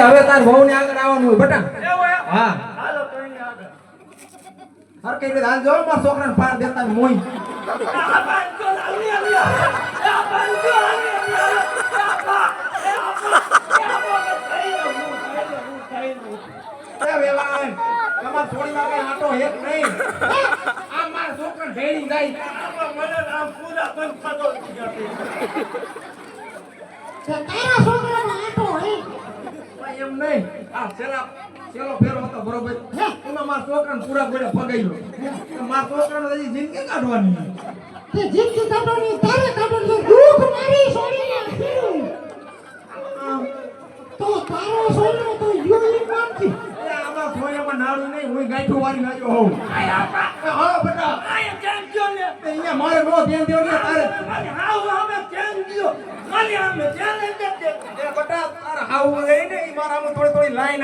હવે તાર વહુ ને આગળ આવવાનું હોય બટા. હા હાલો કઈ નહીં આગળ. હર કઈ રીતે હાલ જો મારા છોકરાને પાર દેતા મોઈ. આ બાંધો લાવી આવી. આ બાંધો આવી આવી. એ વેવાન તમાર થોડીમાં કઈ આટો હેક નહીં. આ મારા છોકરાને ભેળી જાય. મને આમ પૂરા બંધ થતો તારા છોકરાનો આટો હે ભાઈ એમ નહીં. આ છેલ્લો ફેરો હતો બરોબર. એમાં મારા છોકરાને પૂરા ગોળે પગાયો. મારા છોકરાને હજી જિંદગી કાઢવાની. તે જિંદગી કાઢવાની તારે કાઢવાની દુઃખ મારી છોડીને ફેરું તો તારો છોકરો તો યુલી માનતી આમાં થોયામાં નાડું નહીં. હું ગાંઠું વાળી આવ્યો હોઉં. હા બેટા આયા કેમ ગયો ને અહીંયા મારે નો ધ્યાન દેવું ને તારે. મને હાવ અમે કેમ ગયો મને અમે ધ્યાન દે એ બેટા તારા હાવ ગઈ ને ઈ મારા આમાં થોડી થોડી લાઈન